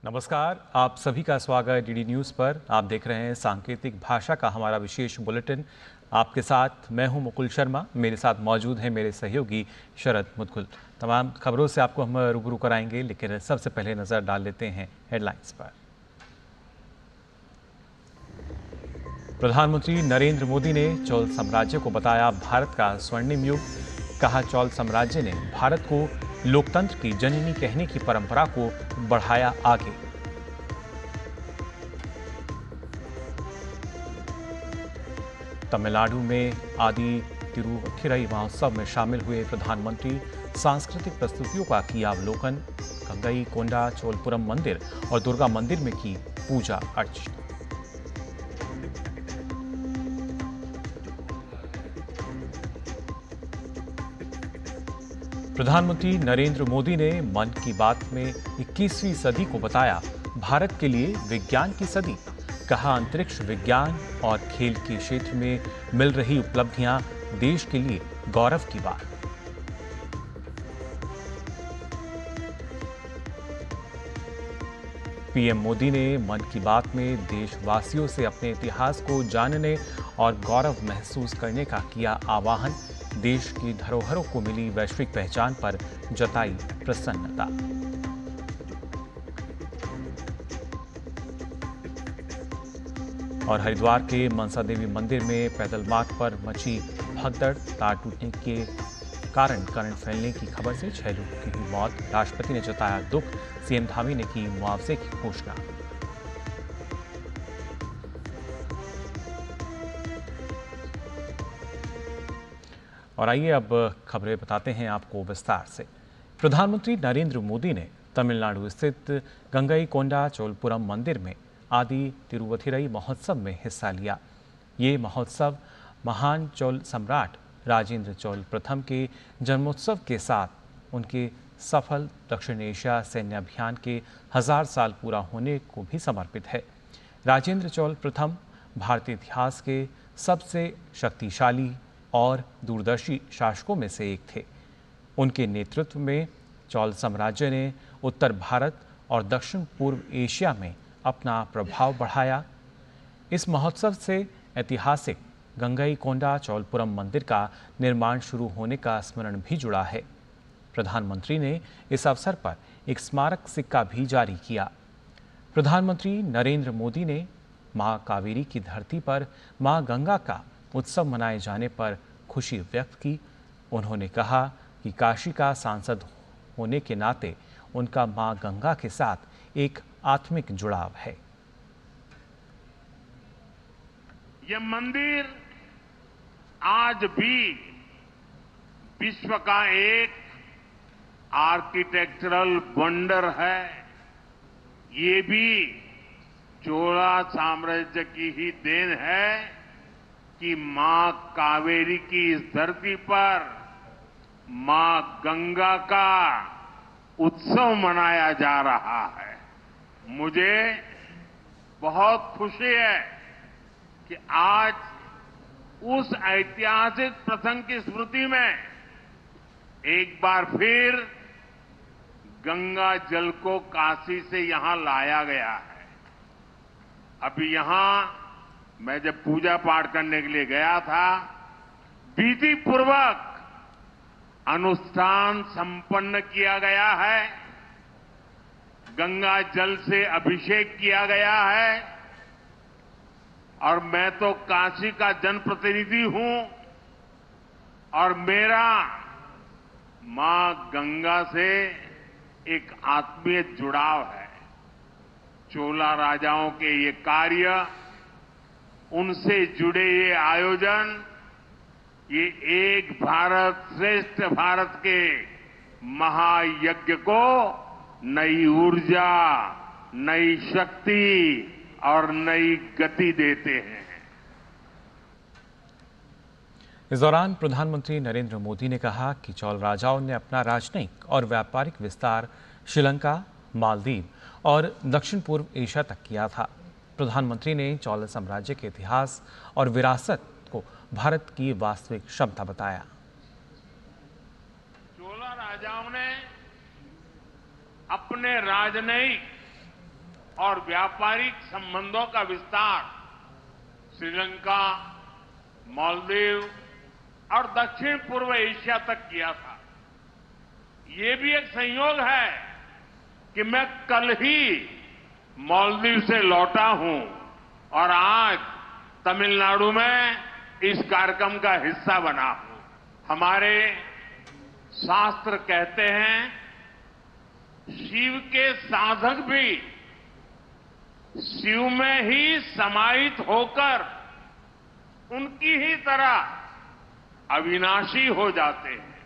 नमस्कार, आप सभी का स्वागत डीडी न्यूज़ पर। आप देख रहे हैं सांकेतिक भाषा का हमारा विशेष बुलेटिन। आपके साथ मैं हूं मुकुल शर्मा, मेरे साथ मौजूद हैं मेरे सहयोगी शरद मुदगुल। तमाम खबरों से आपको हम रूबरू कराएंगे, लेकिन सबसे पहले नज़र डाल लेते हैं हेडलाइंस पर। प्रधानमंत्री नरेंद्र मोदी ने चोल साम्राज्य को बताया भारत का स्वर्णिम युग। कहा, चोल साम्राज्य ने भारत को लोकतंत्र की जननी कहने की परंपरा को बढ़ाया आगे। तमिलनाडु में आदि तिरुवथिरई महोत्सव में शामिल हुए प्रधानमंत्री। सांस्कृतिक प्रस्तुतियों का किया अवलोकन। गंगई कोंडा चोलपुरम मंदिर और दुर्गा मंदिर में की पूजा अर्चना। प्रधानमंत्री नरेंद्र मोदी ने मन की बात में 21वीं सदी को बताया भारत के लिए विज्ञान की सदी। कहा, अंतरिक्ष विज्ञान और खेल के क्षेत्र में मिल रही उपलब्धियां देश के लिए गौरव की बात। पीएम मोदी ने मन की बात में देशवासियों से अपने इतिहास को जानने और गौरव महसूस करने का किया आह्वान। देश की धरोहरों को मिली वैश्विक पहचान पर जताई प्रसन्नता। और हरिद्वार के मनसा देवी मंदिर में पैदल मार्ग पर मची भगदड़। तार टूटने के कारण करंट फैलने की खबर से 6 लोगों की हुई मौत। राष्ट्रपति ने जताया दुख। सीएम धामी ने की मुआवजे की घोषणा। और आइए अब खबरें बताते हैं आपको विस्तार से। प्रधानमंत्री नरेंद्र मोदी ने तमिलनाडु स्थित गंगई कोंडा चोलपुरम मंदिर में आदि तिरुवथिरई महोत्सव में हिस्सा लिया। ये महोत्सव महान चोल सम्राट राजेंद्र चोल प्रथम के जन्मोत्सव के साथ उनके सफल दक्षिण एशिया सैन्य अभियान के 1000 साल पूरा होने को भी समर्पित है। राजेंद्र चोल प्रथम भारतीय इतिहास के सबसे शक्तिशाली और दूरदर्शी शासकों में से एक थे। उनके नेतृत्व में चोल साम्राज्य ने उत्तर भारत और दक्षिण पूर्व एशिया में अपना प्रभाव बढ़ाया। इस महोत्सव से ऐतिहासिक गंगई कोंडा चोलपुरम मंदिर का निर्माण शुरू होने का स्मरण भी जुड़ा है। प्रधानमंत्री ने इस अवसर पर एक स्मारक सिक्का भी जारी किया। प्रधानमंत्री नरेंद्र मोदी ने मां कावेरी की धरती पर मां गंगा का उत्सव मनाए जाने पर खुशी व्यक्त की। उन्होंने कहा कि काशी का सांसद होने के नाते उनका मां गंगा के साथ एक आत्मिक जुड़ाव है। यह मंदिर आज भी विश्व का एक आर्किटेक्चरल वंडर है। ये भी चोला साम्राज्य की ही देन है कि मां कावेरी की इस धरती पर मां गंगा का उत्सव मनाया जा रहा है। मुझे बहुत खुशी है कि आज उस ऐतिहासिक प्रसंग की स्मृति में एक बार फिर गंगा जल को काशी से यहां लाया गया है। अभी यहां मैं जब पूजा पाठ करने के लिए गया था, विधि पूर्वक अनुष्ठान संपन्न किया गया है। गंगा जल से अभिषेक किया गया है और मैं तो काशी का जनप्रतिनिधि हूं और मेरा मां गंगा से एक आत्मीय जुड़ाव है। चोला राजाओं के ये कार्य, उनसे जुड़े ये आयोजन, ये एक भारत श्रेष्ठ भारत के महायज्ञ को नई ऊर्जा, नई शक्ति और नई गति देते हैं। इस दौरान प्रधानमंत्री नरेंद्र मोदी ने कहा कि चोल राजाओं ने अपना राजनयिक और व्यापारिक विस्तार श्रीलंका, मालदीव और दक्षिण पूर्व एशिया तक किया था। प्रधानमंत्री ने चोल साम्राज्य के इतिहास और विरासत को भारत की वास्तविक क्षमता बताया। चोला राजाओं ने अपने राजनयिक और व्यापारिक संबंधों का विस्तार श्रीलंका, मालदीव और दक्षिण पूर्व एशिया तक किया था। ये भी एक संयोग है कि मैं कल ही मालदीव से लौटा हूं और आज तमिलनाडु में इस कार्यक्रम का हिस्सा बना हूं। हमारे शास्त्र कहते हैं, शिव के साधक भी शिव में ही समाहित होकर उनकी ही तरह अविनाशी हो जाते हैं।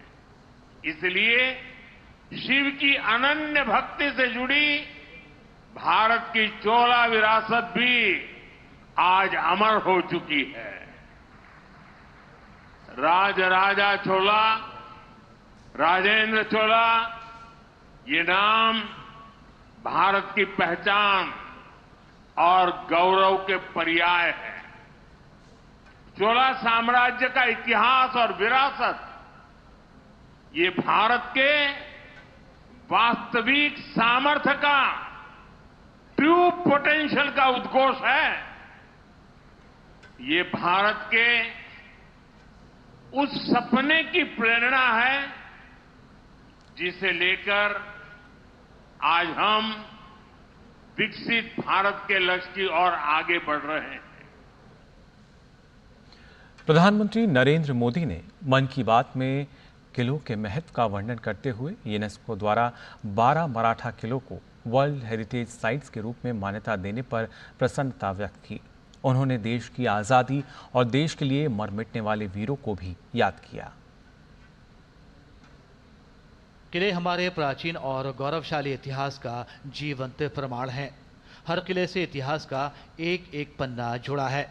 इसलिए शिव की अनन्य भक्ति से जुड़ी भारत की चोला विरासत भी आज अमर हो चुकी है। राजराजा चोला, राजेंद्र चोला, ये नाम भारत की पहचान और गौरव के पर्याय है। चोला साम्राज्य का इतिहास और विरासत ये भारत के वास्तविक सामर्थ्य का, ट्रू पोटेंशियल का उद्घोष है। ये भारत के उस सपने की प्रेरणा है जिसे लेकर आज हम विकसित भारत के लक्ष्य की ओर आगे बढ़ रहे हैं। प्रधानमंत्री नरेंद्र मोदी ने मन की बात में किलों के महत्व का वर्णन करते हुए यूनेस्को द्वारा 12 मराठा किलों को वर्ल्ड हेरिटेज साइट्स के रूप में मान्यता देने पर प्रसन्नता व्यक्त की। उन्होंने देश की आज़ादी और देश के लिए मर मिटने वाले वीरों को भी याद किया। किले हमारे प्राचीन और गौरवशाली इतिहास का जीवंत प्रमाण हैं। हर किले से इतिहास का एक एक पन्ना जुड़ा है।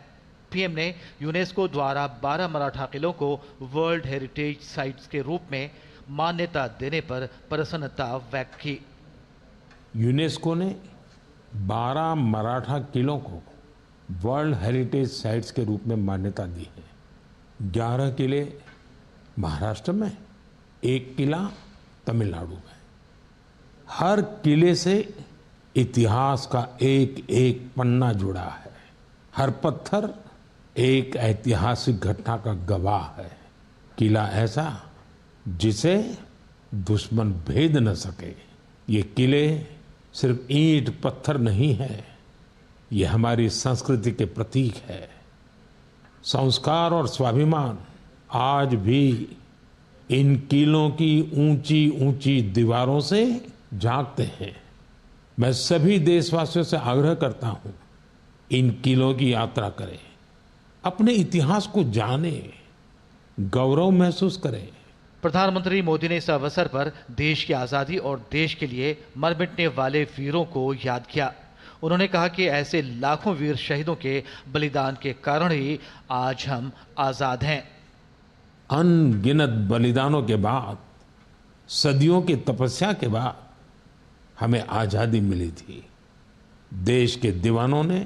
पीएम ने यूनेस्को द्वारा 12 मराठा किलों को वर्ल्ड हेरिटेज साइट्स के रूप में मान्यता देने पर प्रसन्नता व्यक्त की। यूनेस्को ने 12 मराठा किलों को वर्ल्ड हेरिटेज साइट्स के रूप में मान्यता दी है। 11 किले महाराष्ट्र में, 1 किला तमिलनाडु में। हर किले से इतिहास का एक एक पन्ना जुड़ा है। हर पत्थर एक ऐतिहासिक घटना का गवाह है। किला ऐसा जिसे दुश्मन भेद न सके। ये किले सिर्फ ईंट पत्थर नहीं है, ये हमारी संस्कृति के प्रतीक है। संस्कार और स्वाभिमान आज भी इन किलों की ऊंची ऊंची दीवारों से जागते हैं। मैं सभी देशवासियों से आग्रह करता हूं, इन किलों की यात्रा करें, अपने इतिहास को जानें, गौरव महसूस करें। प्रधानमंत्री मोदी ने इस अवसर पर देश की आज़ादी और देश के लिए मर मिटने वाले वीरों को याद किया। उन्होंने कहा कि ऐसे लाखों वीर शहीदों के बलिदान के कारण ही आज हम आज़ाद हैं। अनगिनत बलिदानों के बाद, सदियों की तपस्या के बाद हमें आज़ादी मिली थी। देश के दीवानों ने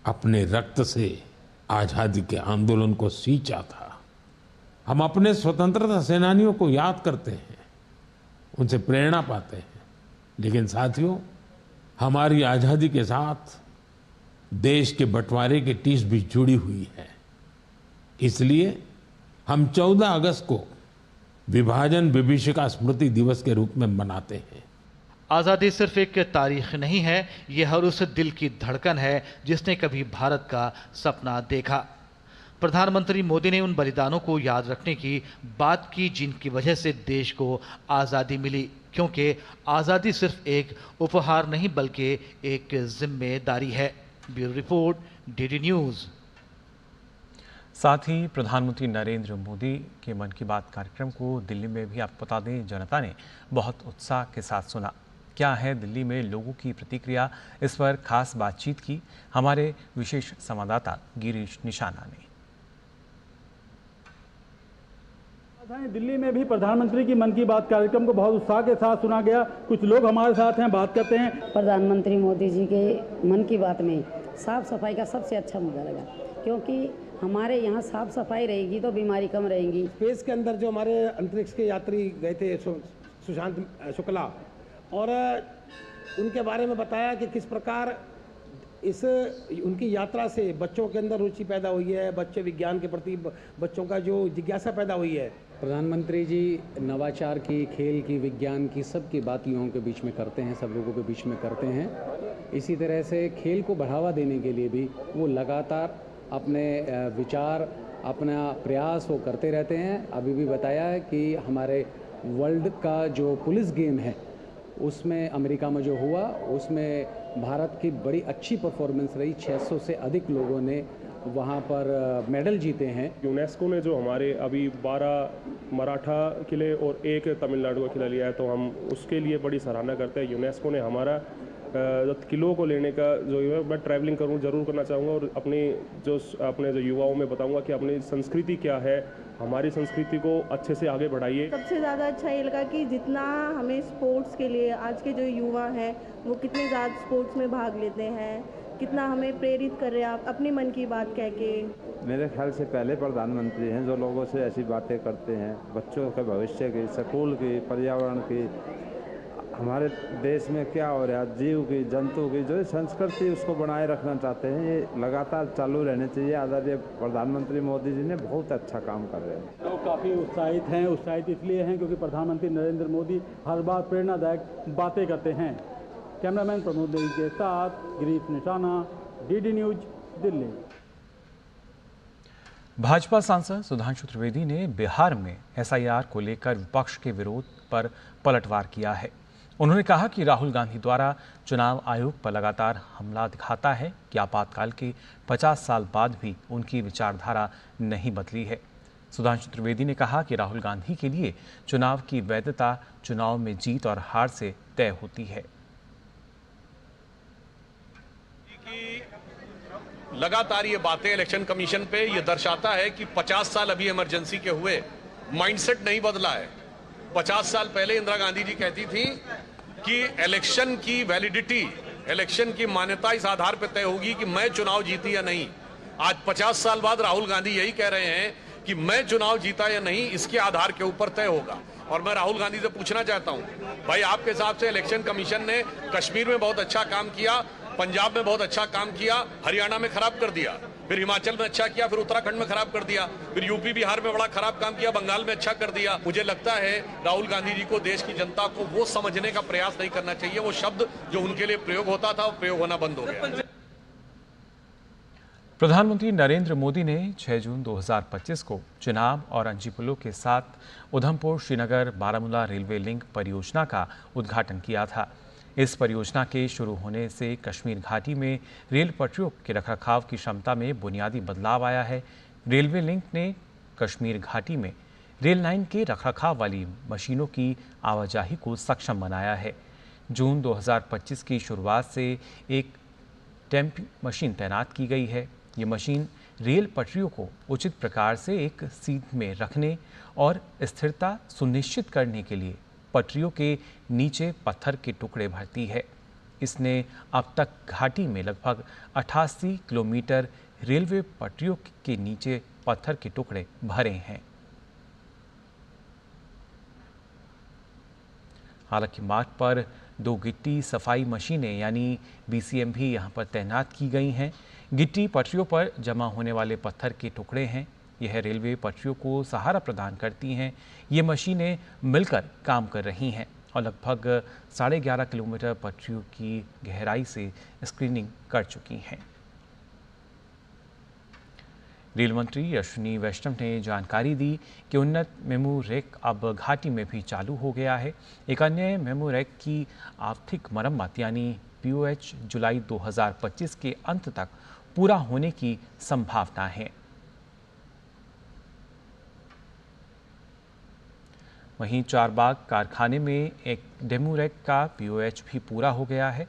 अपने रक्त से आज़ादी के आंदोलन को सींचा था। हम अपने स्वतंत्रता सेनानियों को याद करते हैं, उनसे प्रेरणा पाते हैं, लेकिन साथियों, हमारी आज़ादी के साथ देश के बंटवारे की टीस भी जुड़ी हुई है। इसलिए हम 14 अगस्त को विभाजन विभीषिका स्मृति दिवस के रूप में मनाते हैं। आज़ादी सिर्फ एक तारीख नहीं है, ये हर उस दिल की धड़कन है जिसने कभी भारत का सपना देखा। प्रधानमंत्री मोदी ने उन बलिदानों को याद रखने की बात की जिनकी वजह से देश को आज़ादी मिली, क्योंकि आज़ादी सिर्फ एक उपहार नहीं बल्कि एक जिम्मेदारी है। Bureau report, DD news. साथ ही प्रधानमंत्री नरेंद्र मोदी के मन की बात कार्यक्रम को दिल्ली में भी आपको बता दें, जनता ने बहुत उत्साह के साथ सुना। क्या है दिल्ली में लोगों की प्रतिक्रिया, इस पर खास बातचीत की हमारे विशेष संवाददाता गिरीश निशाना ने। दिल्ली में भी प्रधानमंत्री की मन की बात कार्यक्रम को बहुत उत्साह के साथ सुना गया। कुछ लोग हमारे साथ हैं, बात करते हैं। प्रधानमंत्री मोदी जी के मन की बात में साफ सफाई का सबसे अच्छा मुद्दा लगा, क्योंकि हमारे यहाँ साफ सफाई रहेगी तो बीमारी कम रहेगी। स्पेस के अंदर जो हमारे अंतरिक्ष के यात्री गए थे सुशांत शुक्ला, और उनके बारे में बताया कि किस प्रकार इस उनकी यात्रा से बच्चों के अंदर रुचि पैदा हुई है, बच्चे विज्ञान के प्रति बच्चों का जो जिज्ञासा पैदा हुई है। प्रधानमंत्री जी नवाचार की, खेल की, विज्ञान की, सबकी बात युवाओं के बीच में करते हैं, सब लोगों के बीच में करते हैं। इसी तरह से खेल को बढ़ावा देने के लिए भी वो लगातार अपने विचार, अपना प्रयास वो करते रहते हैं। अभी भी बताया है कि हमारे वर्ल्ड का जो पुलिस गेम है उसमें अमेरिका में जो हुआ उसमें भारत की बड़ी अच्छी परफॉर्मेंस रही। 600 से अधिक लोगों ने वहाँ पर मेडल जीते हैं। यूनेस्को ने जो हमारे अभी 12 मराठा किले और 1 तमिलनाडु का किला लिया है, तो हम उसके लिए बड़ी सराहना करते हैं। यूनेस्को ने हमारा किलों को लेने का जो है, मैं ट्रैवलिंग जरूर करना चाहूँगा और अपने जो युवाओं में बताऊँगा कि अपनी संस्कृति क्या है, हमारी संस्कृति को अच्छे से आगे बढ़ाइए। सबसे ज़्यादा अच्छा ये लगा कि जितना हमें स्पोर्ट्स के लिए आज के जो युवा हैं वो कितने ज़्यादा स्पोर्ट्स में भाग लेते हैं, कितना हमें प्रेरित कर रहे हैं आप अपने मन की बात कह के। मेरे ख्याल से पहले प्रधानमंत्री हैं जो लोगों से ऐसी बातें करते हैं, बच्चों के भविष्य की, स्कूल की, पर्यावरण की, हमारे देश में क्या हो रहा है, जीव की, जंतु की जो संस्कृति उसको बनाए रखना चाहते हैं। ये लगातार चालू रहने चाहिए। आदरणीय प्रधानमंत्री मोदी जी ने बहुत अच्छा काम कर रहे हैं। तो काफ़ी उत्साहित हैं। उत्साहित इसलिए हैं क्योंकि प्रधानमंत्री नरेंद्र मोदी हर बार प्रेरणादायक बातें करते हैं। कैमरामैन प्रमोद देवी के साथ गिरीश निशाना, DD न्यूज, दिल्ली। भाजपा सांसद सुधांशु त्रिवेदी ने बिहार में SIR को लेकर विपक्ष के विरोध पर पलटवार किया है। उन्होंने कहा कि राहुल गांधी द्वारा चुनाव आयोग पर लगातार हमला दिखाता है कि आपातकाल के 50 साल बाद भी उनकी विचारधारा नहीं बदली है। सुधांशु त्रिवेदी ने कहा कि राहुल गांधी के लिए चुनाव की वैधता चुनाव में जीत और हार से तय होती है। लगातार ये बातें इलेक्शन कमीशन पे ये दर्शाता है कि 50 साल अभी इमरजेंसी के हुए माइंडसेट नहीं बदला है। 50 साल पहले इंदिरा गांधी जी कहती थी कि इलेक्शन की वैलिडिटी, इलेक्शन की मान्यता इस आधार पर तय होगी कि मैं चुनाव जीती या नहीं। आज 50 साल बाद राहुल गांधी यही कह रहे हैं कि मैं चुनाव जीता या नहीं इसके आधार के ऊपर तय होगा। और मैं राहुल गांधी से पूछना चाहता हूं, भाई आपके हिसाब से इलेक्शन कमीशन ने कश्मीर में बहुत अच्छा काम किया, पंजाब में बहुत अच्छा काम किया, हरियाणा में खराब कर दिया, फिर हिमाचल में अच्छा किया, फिर उत्तराखंड में खराब कर दिया, फिर यूपी बिहार में बड़ा खराब काम किया, बंगाल में अच्छा कर दिया। मुझे लगता है राहुल गांधी जी को, देश की जनता को वो समझने का प्रयास नहीं करना चाहिए। वो शब्द जो उनके लिए प्रयोग होता था वो प्रयोग होना बंद हो गया। प्रधानमंत्री नरेंद्र मोदी ने 6 जून 2025 को चिनाब और अंजीपुलों के साथ उधमपुर श्रीनगर बारामूला रेलवे लिंक परियोजना का उद्घाटन किया था। इस परियोजना के शुरू होने से कश्मीर घाटी में रेल पटरियों के रखरखाव की क्षमता में बुनियादी बदलाव आया है। रेलवे लिंक ने कश्मीर घाटी में रेल लाइन के रखरखाव वाली मशीनों की आवाजाही को सक्षम बनाया है। जून 2025 की शुरुआत से एक टेम्पी मशीन तैनात की गई है। ये मशीन रेल पटरियों को उचित प्रकार से एक सीध में रखने और स्थिरता सुनिश्चित करने के लिए पटरियों के नीचे पत्थर के टुकड़े भरती है। इसने अब तक घाटी में लगभग 88 किलोमीटर रेलवे पटरियों के नीचे पत्थर के टुकड़े भरे हैं। हालांकि मार्ग पर 2 गिट्टी सफाई मशीनें यानी BCM भी यहां पर तैनात की गई हैं। गिट्टी पटरियों पर जमा होने वाले पत्थर के टुकड़े हैं। यह रेलवे पटरियों को सहारा प्रदान करती हैं। ये मशीनें मिलकर काम कर रही हैं और लगभग 11.5 किलोमीटर पटरियों की गहराई से स्क्रीनिंग कर चुकी हैं। रेल मंत्री अश्विनी वैष्णव ने जानकारी दी कि उन्नत मेमू रैक अब घाटी में भी चालू हो गया है। एक अन्य मेमू रैक की आर्थिक मरम्मत यानी POH जुलाई 2025 के अंत तक पूरा होने की संभावना है। वहीं चारबाग कारखाने में एक डेमू रैक का POH भी पूरा हो गया है।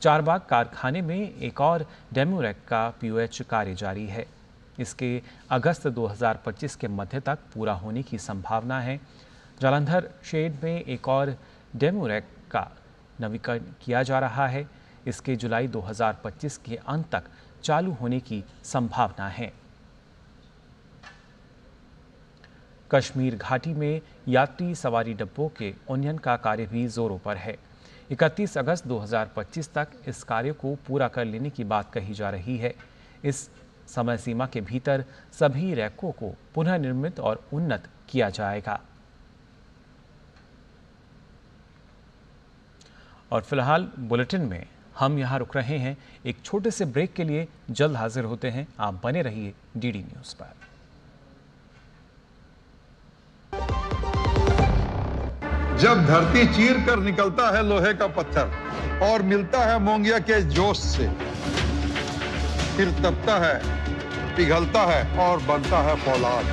चारबाग कारखाने में एक और डेमू रैक का POH कार्य जारी है। इसके अगस्त 2025 के मध्य तक पूरा होने की संभावना है। जालंधर शेड में एक और डेमू रैक का नवीकरण किया जा रहा है। इसके जुलाई 2025 के अंत तक चालू होने की संभावना है। कश्मीर घाटी में यात्री सवारी डिब्बों के उन्नयन का कार्य भी जोरों पर है। 31 अगस्त 2025 तक इस कार्य को पूरा कर लेने की बात कही जा रही है। इस समय सीमा के भीतर सभी रैकों को पुनः निर्मित और उन्नत किया जाएगा। और फिलहाल बुलेटिन में हम यहां रुक रहे हैं। एक छोटे से ब्रेक के लिए जल्द हाजिर होते हैं। आप बने रहिए डीडी न्यूज पर। जब धरती चीर कर निकलता है लोहे का पत्थर और मिलता है मोंगिया के जोश से, फिर तपता है, पिघलता है और बनता है फौलाद।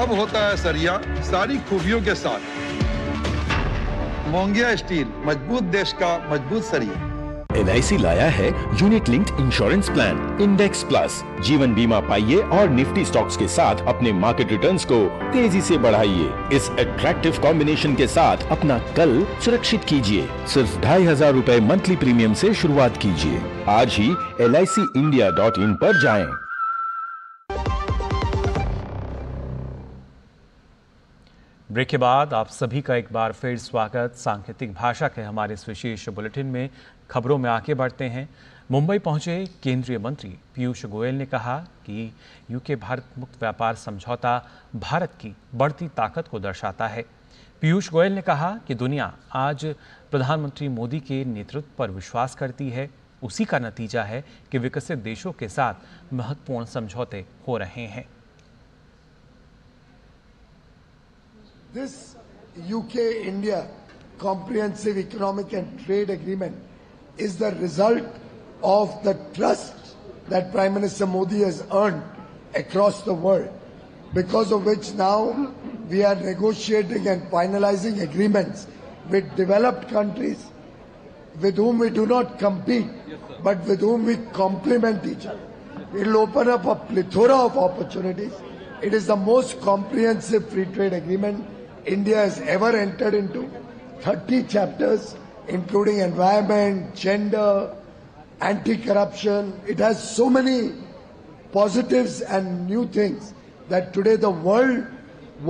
अब होता है सरिया सारी खूबियों के साथ। मोंगिया स्टील, मजबूत देश का मजबूत सरिया। LIC लाया है unit linked insurance plan index plus. जीवन बीमा पाइए और निफ्टी स्टॉक्स के साथ अपने मार्केट रिटर्न्स को तेजी से बढ़ाइए। इस अट्रैक्टिव कॉम्बिनेशन के साथ अपना कल सुरक्षित कीजिए। सिर्फ 2500 रुपए मंथली प्रीमियम से शुरुआत कीजिए। आज ही LICindia.in पर जाएं। ब्रेक के बाद आप सभी का एक बार फिर स्वागत। सांकेतिक भाषा के हमारे इस विशेष बुलेटिन में खबरों में आगे बढ़ते हैं। मुंबई पहुंचे केंद्रीय मंत्री पीयूष गोयल ने कहा कि यूके भारत मुक्त व्यापार समझौता भारत की बढ़ती ताकत को दर्शाता है। पीयूष गोयल ने कहा कि दुनिया आज प्रधानमंत्री मोदी के नेतृत्व पर विश्वास करती है। उसी का नतीजा है कि विकसित देशों के साथ महत्वपूर्ण समझौते हो रहे हैं। This UK-India Comprehensive Economic and Trade Agreement is the result of the trust that Prime Minister Modi has earned across the world, because of which now we are negotiating and finalizing agreements with developed countries with whom we do not compete, but with whom we complement each other. It will open up a plethora of opportunities. It is the most comprehensive free trade agreement India has ever entered into. 30 chapters, including environment, gender, anti-corruption. It has so many positives and new things that today the world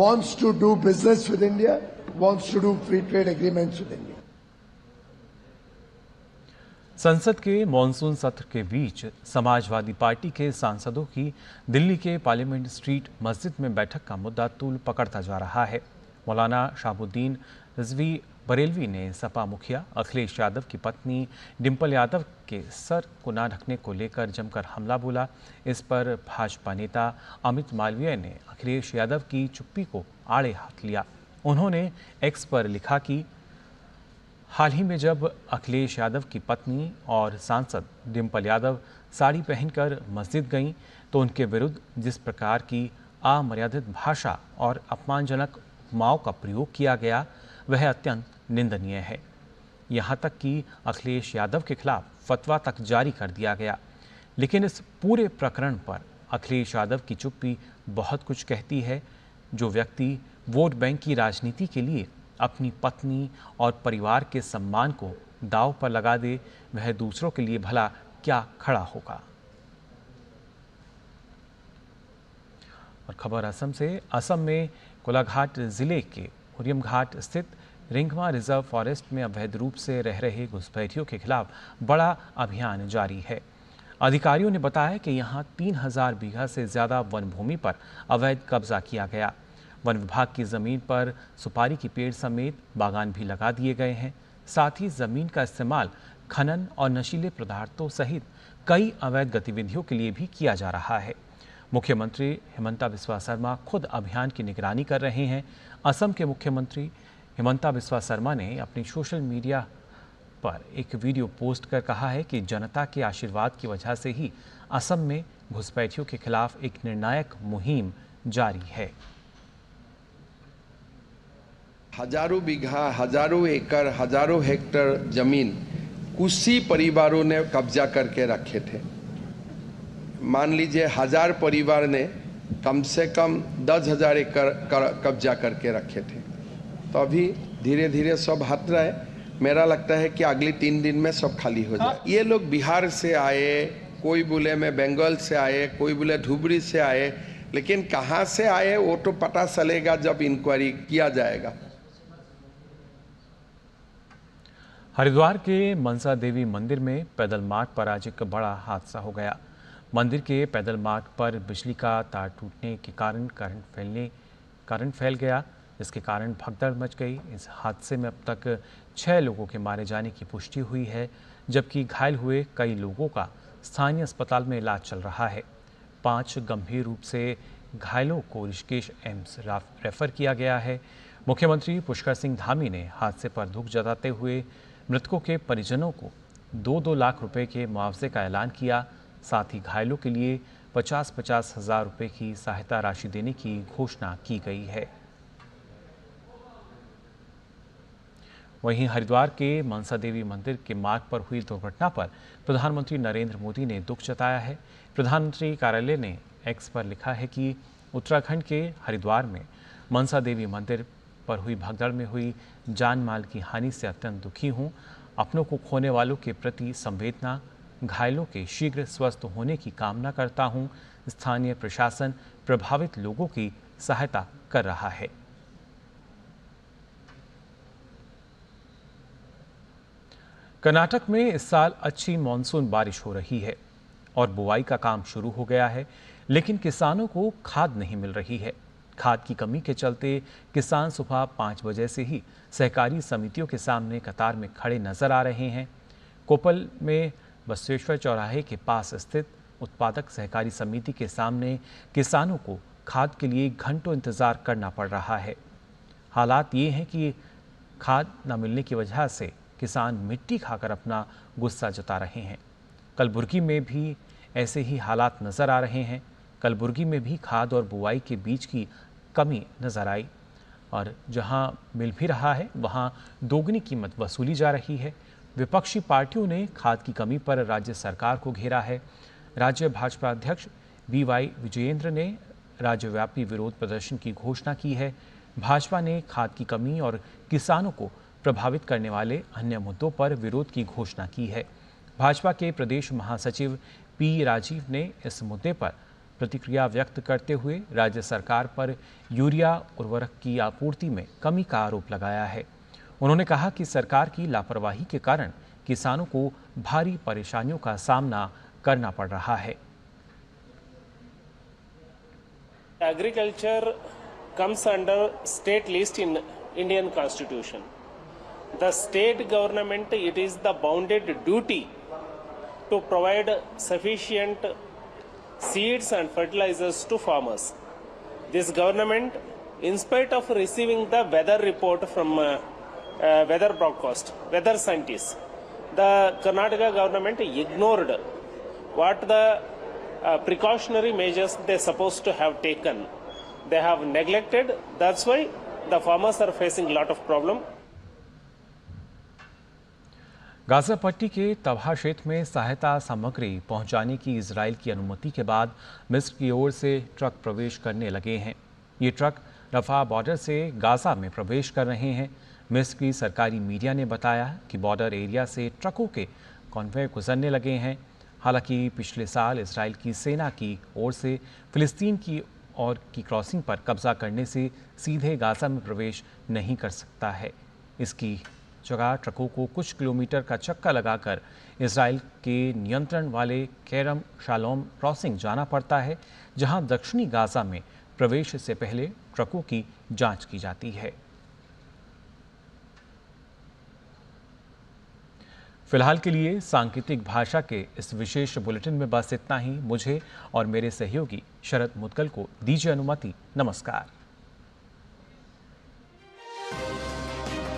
wants to do business with India, wants to do free trade agreements with India. संसद के monsoon सत्र के बीच Samajwadi party के सांसदों की दिल्ली के parliament street मस्जिद में बैठक का मुद्दा तूल पकड़ता जा रहा है। मौलाना शाहबुद्दीन रिजवी बरेलवी ने सपा मुखिया अखिलेश यादव की पत्नी डिंपल यादव के सर को ना ढकने को लेकर जमकर हमला बोला। इस पर भाजपा नेता अमित मालवीय ने अखिलेश यादव की चुप्पी को आड़े हाथ लिया। उन्होंने एक्स पर लिखा कि हाल ही में जब अखिलेश यादव की पत्नी और सांसद डिंपल यादव साड़ी पहनकर मस्जिद गईं तो उनके विरुद्ध जिस प्रकार की अमर्यादित भाषा और अपमानजनक उपमाओं का प्रयोग किया गया वह अत्यंत निंदनीय है। यहाँ तक कि अखिलेश यादव के खिलाफ फतवा तक जारी कर दिया गया। लेकिन इस पूरे प्रकरण पर अखिलेश यादव की चुप्पी बहुत कुछ कहती है। जो व्यक्ति वोट बैंक की राजनीति के लिए अपनी पत्नी और परिवार के सम्मान को दांव पर लगा दे वह दूसरों के लिए भला क्या खड़ा होगा। और खबर असम से। असम में कोलाघाट जिले के उरियम घाट स्थित रिंगमा रिजर्व फॉरेस्ट में अवैध रूप से रह रहे घुसपैठियों के खिलाफ बड़ा अभियान जारी है। अधिकारियों ने बताया कि यहां 3000 बीघा से ज्यादा वन भूमि पर अवैध कब्जा किया गया। वन विभाग की जमीन पर सुपारी के पेड़ समेत बागान भी लगा दिए गए हैं। साथ ही जमीन का इस्तेमाल खनन और नशीले पदार्थों सहित कई अवैध गतिविधियों के लिए भी किया जा रहा है। मुख्यमंत्री हिमंता बिस्वा शर्मा खुद अभियान की निगरानी कर रहे हैं। असम के मुख्यमंत्री हिमंता बिस्वा शर्मा ने अपनी सोशल मीडिया पर एक वीडियो पोस्ट कर कहा है कि जनता के आशीर्वाद की वजह से ही असम में घुसपैठियों के खिलाफ एक निर्णायक मुहिम जारी है। हजारों बीघा, हजारों एकड़, हजारों हेक्टेयर जमीन कुछ परिवारों ने कब्जा करके रखे थे। मान लीजिए 1000 परिवार ने कम से कम 10,000 एकड़ कब्जा करके रखे थे। तो अभी धीरे धीरे सब हट रहा है। मेरा लगता है कि अगले 3 दिन में सब खाली हो जाए। ये लोग बिहार से आए, कोई बोले मैं बंगाल से आए, कोई बोले धुबरी से आए, लेकिन कहाँ से आए वो तो पता चलेगा जब इंक्वायरी किया जाएगा। हरिद्वार के मनसा देवी मंदिर में पैदल मार्ग पर आज एक बड़ा हादसा हो गया। मंदिर के पैदल मार्ग पर बिजली का तार टूटने के कारण करंट फैल गया, जिसके कारण भगदड़ मच गई। इस हादसे में अब तक 6 लोगों के मारे जाने की पुष्टि हुई है, जबकि घायल हुए कई लोगों का स्थानीय अस्पताल में इलाज चल रहा है। 5 गंभीर रूप से घायलों को ऋषिकेश एम्स रेफर किया गया है। मुख्यमंत्री पुष्कर सिंह धामी ने हादसे पर दुख जताते हुए मृतकों के परिजनों को 2-2 लाख रुपए के मुआवजे का ऐलान किया। साथ ही घायलों के लिए 50-50 हजार रुपए की सहायता राशि देने की घोषणा की गई है। वहीं हरिद्वार के मनसा देवी मंदिर के मार्ग पर हुई दुर्घटना पर प्रधानमंत्री नरेंद्र मोदी ने दुख जताया है। प्रधानमंत्री कार्यालय ने एक्स पर लिखा है कि उत्तराखंड के हरिद्वार में मनसा देवी मंदिर पर हुई भगदड़ में हुई जान माल की हानि से अत्यंत दुखी हूं। अपनों को खोने वालों के प्रति संवेदना, घायलों के शीघ्र स्वस्थ होने की कामना करता हूं। स्थानीय प्रशासन प्रभावित लोगों की सहायता कर रहा है। कर्नाटक में इस साल अच्छी मानसून बारिश हो रही है और बुआई का काम शुरू हो गया है, लेकिन किसानों को खाद नहीं मिल रही है। खाद की कमी के चलते किसान सुबह 5 बजे से ही सहकारी समितियों के सामने कतार में खड़े नजर आ रहे हैं। कोपल में बसवेश्वर चौराहे के पास स्थित उत्पादक सहकारी समिति के सामने किसानों को खाद के लिए घंटों इंतजार करना पड़ रहा है। हालात ये हैं कि खाद न मिलने की वजह से किसान मिट्टी खाकर अपना गुस्सा जता रहे हैं। कलबुर्गी में भी ऐसे ही हालात नजर आ रहे हैं। कलबुर्गी में भी खाद और बुआई के बीच की कमी नजर आई और जहां मिल भी रहा है वहां दोगुनी कीमत वसूली जा रही है। विपक्षी पार्टियों ने खाद की कमी पर राज्य सरकार को घेरा है। राज्य भाजपा अध्यक्ष BY विजयेंद्र ने राज्यव्यापी विरोध प्रदर्शन की घोषणा की है। भाजपा ने खाद की कमी और किसानों को प्रभावित करने वाले अन्य मुद्दों पर विरोध की घोषणा की है। भाजपा के प्रदेश महासचिव P राजीव ने इस मुद्दे पर प्रतिक्रिया व्यक्त करते हुए राज्य सरकार पर यूरिया उर्वरक की आपूर्ति में कमी का आरोप लगाया है। उन्होंने कहा कि सरकार की लापरवाही के कारण किसानों को भारी परेशानियों का सामना करना पड़ रहा है। Agriculture comes under state list in Indian Constitution. The state government, it is the bounded duty to provide sufficient seeds and fertilizers to farmers. This government, in spite of receiving the weather report from weather broadcast, weather scientists, the Karnataka government ignored what the precautionary measures they're supposed to have taken. They have neglected. That's why the farmers are facing a lot of problem. Gaza पट्टी के तबाह क्षेत्र में सहायता सामग्री पहुंचाने की Israel की अनुमति के बाद मिस्र की ओर से ट्रक प्रवेश करने लगे हैं। ये ट्रक रफा बॉर्डर से गाजा में प्रवेश कर रहे हैं। मिस्र की सरकारी मीडिया ने बताया कि बॉर्डर एरिया से ट्रकों के कॉन्वॉय गुजरने लगे हैं। हालांकि पिछले साल इजराइल की सेना की ओर से फिलिस्तीन की ओर की क्रॉसिंग पर कब्जा करने से सीधे गाजा में प्रवेश नहीं कर सकता है। इसकी जगह ट्रकों को कुछ किलोमीटर का चक्कर लगाकर इजराइल के नियंत्रण वाले केरम शालोम क्रॉसिंग जाना पड़ता है, जहां दक्षिणी गाजा में प्रवेश से पहले ट्रकों की जांच की जाती है। फिलहाल के लिए सांकेतिक भाषा के इस विशेष बुलेटिन में बस इतना ही। मुझे और मेरे सहयोगी शरद मुदगल को दीजिए अनुमति। नमस्कार।